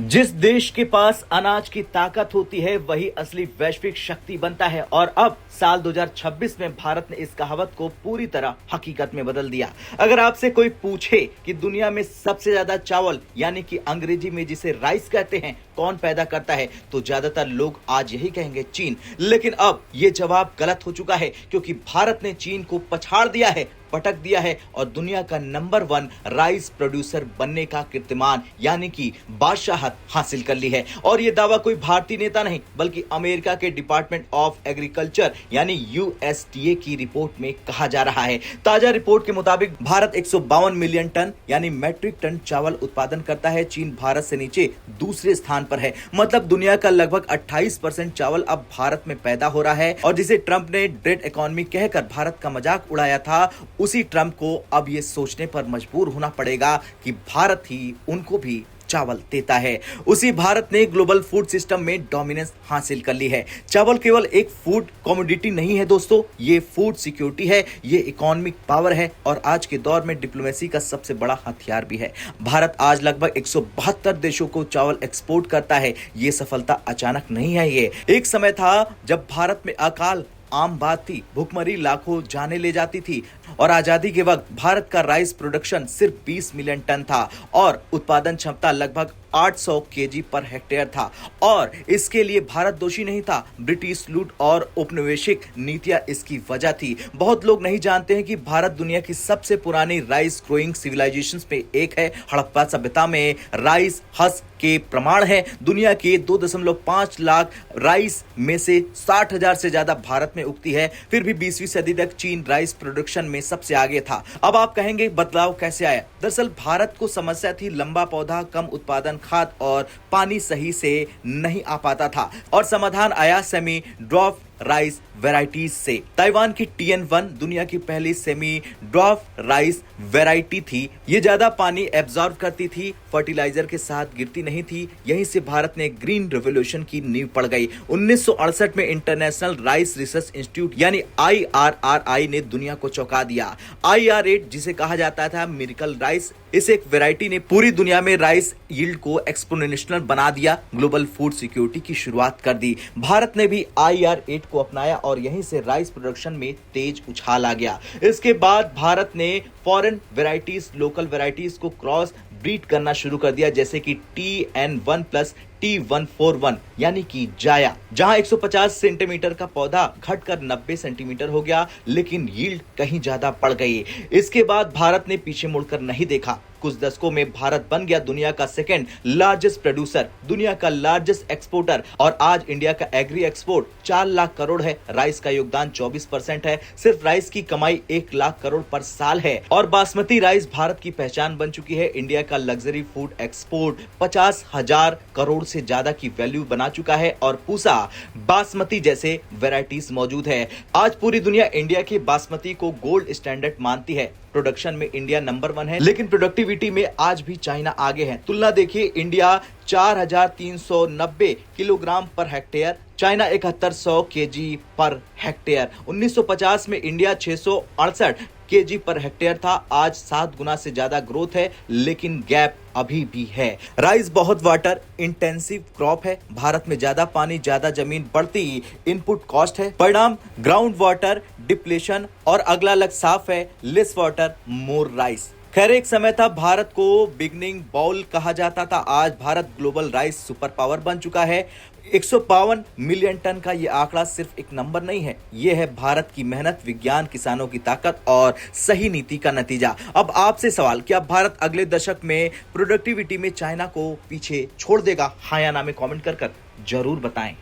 जिस देश के पास अनाज की ताकत होती है वही असली वैश्विक शक्ति बनता है। और अब साल 2026 में भारत ने इस कहावत को पूरी तरह हकीकत में बदल दिया। अगर आपसे कोई पूछे कि दुनिया में सबसे ज्यादा चावल यानी कि अंग्रेजी में जिसे राइस कहते हैं कौन पैदा करता है, तो ज्यादातर लोग आज यही कहेंगे चीन। लेकिन अब यह जवाब गलत हो चुका है, क्योंकि भारत ने चीन को पछाड़ दिया है, पटक दिया है और दुनिया का नंबर 1 राइस प्रोड्यूसर बनने का कीर्तिमान यानी कि बादशाहत हासिल कर ली है। और यह दावा कोई भारतीय नेता नहीं बल्कि अमेरिका के डिपार्टमेंट ऑफ एग्रीकल्चर यानी यूएसडीए की रिपोर्ट में कहा जा रहा है। ताजा रिपोर्ट के मुताबिक भारत 152 मिलियन टन यानी मैट्रिक टन चावल उत्पादन करता है। चीन भारत से नीचे दूसरे स्थान पर है। मतलब दुनिया का लगभग 28% चावल अब भारत में पैदा हो रहा है। और जिसे ट्रंप ने ग्रेट इकोनॉमी कहकर भारत का मजाक उड़ाया था, उसी ट्रंप को अब यह सोचने पर मजबूर होना पड़ेगा कि भारत ही उनको भी चावल देता है। उसी भारत ने ग्लोबल फूड सिस्टम में डोमिनेंस हासिल कर ली है। चावल केवल एक फूड कमोडिटी नहीं है दोस्तों, ये फूड सिक्योरिटी है, ये इकोनॉमिक पावर है और आज के दौर में डिप्लोमेसी का सबसे बड़ा हथियार भी है। भारत आज लगभग 172 देशों को चावल एक्सपोर्ट करता है। ये सफलता अचानक नहीं है। ये एक समय था जब भारत में अकाल आम बात थी, भुखमरी लाखों जाने ले जाती थी। और आजादी के वक्त भारत का राइस प्रोडक्शन सिर्फ 20 मिलियन टन था और उत्पादन क्षमता लगभग 800 केजी पर हेक्टेयर था। और इसके लिए भारत दोषी नहीं था, ब्रिटिश लूट और औपनिवेशिक नीतियां इसकी वजह थी। बहुत लोग नहीं जानते हैं कि भारत दुनिया की सबसे पुरानी राइस ग्रोइंग सिविलाइजेशंस में एक है। हड़प्पा सभ्यता में राइस हस्क के प्रमाण है। दुनिया के 2.5 लाख राइस में से 60,000 से ज्यादा भारत में उगती है। फिर भी 20वीं सदी तक चीन राइस प्रोडक्शन में सबसे आगे था। अब आप कहेंगे बदलाव कैसे आया? दरअसल भारत को समस्या थी लंबा पौधा, कम उत्पादन, खाद और पानी सही से नहीं आ पाता था। और समाधान आया सेमी ड्वार्फ राइस वैरायटीज से। ताइवान की TN1 दुनिया की पहली सेमी ड्वार्फ राइस वैरायटी थी। ये ज्यादा पानी एब्जॉर्ब करती थी, फर्टिलाइजर के साथ गिरती नहीं थी। यहीं से भारत ने ग्रीन रेवोल्यूशन की नींव पड़ गई। 1968 में इंटरनेशनल राइस रिसर्च इंस्टीट्यूट यानी IRRI ने दुनिया को चौंका दिया। IR8 जिसे कहा जाता था मिरेकल राइस, इस एक वैरायटी ने पूरी दुनिया में राइस यील्ड को एक्सपोनेंशियल बना दिया, ग्लोबल फूड सिक्योरिटी की शुरुआत कर दी। भारत ने भी IR8 को अपनाया और यहीं से राइस प्रोडक्शन में तेज उछाल आ गया। इसके बाद भारत ने फॉरेन वैरायटीज, लोकल वैरायटीज को क्रॉस ब्रीड करना शुरू कर दिया, जैसे कि TN1 प्लस T141 यानी कि जाया, जहां 150 सेंटीमीटर का पौधा घटकर 90 सेंटीमीटर हो गया, लेकिन यील्ड कहीं ज्यादा बढ़ गई। इसके बाद भारत ने पीछे मुड़कर नहीं देखा। कुछ दशकों में भारत बन गया दुनिया का सेकंड लार्जेस्ट प्रोड्यूसर, दुनिया का लार्जेस्ट एक्सपोर्टर। और आज इंडिया का एग्री एक्सपोर्ट 4 लाख करोड़ है। राइस का योगदान 24% है। सिर्फ राइस की कमाई 1 लाख करोड़ पर साल है। और बासमती राइस भारत की पहचान बन चुकी है। इंडिया का लग्जरी फूड एक्सपोर्ट 50,000 करोड़ से ज्यादा की वैल्यू बना चुका है। और पूसा, बासमती जैसे वैरायटीज मौजूद है। आज पूरी दुनिया इंडिया के बासमती को गोल्ड स्टैंडर्ड मानती है। प्रोडक्शन में इंडिया नंबर 1 है, लेकिन प्रोडक्टिविटी में आज भी चाइना आगे है। तुलना देखिए, India 4,390 kilogram per hectare, China 7100 KG per hectare. 1950 में इंडिया 668 केजी पर हेक्टेयर था। आज 7 गुना से ज्यादा ग्रोथ है, लेकिन गैप अभी भी है। राइस बहुत वाटर इंटेंसिव क्रॉप है। भारत में ज्यादा पानी, ज्यादा जमीन, बढ़ती इनपुट कॉस्ट है। परिणाम ग्राउंड वाटर डिप्लेशन। और अगला लक्ष्य साफ है, लेस वाटर मोर राइस। खैर, एक समय था भारत को बिगनिंग बाउल कहा जाता था। आज Bharat global rice super power बन चुका है। 152 मिलियन टन का ये आंकड़ा सिर्फ एक नंबर नहीं है, ये है भारत की मेहनत, विज्ञान, किसानों की ताकत और सही नीति का नतीजा। अब आपसे सवाल, क्या भारत अगले दशक में प्रोडक्टिविटी में चाइना को पीछे छोड़ देगा? हाँ या ना में कमेंट कर जरूर बताएं।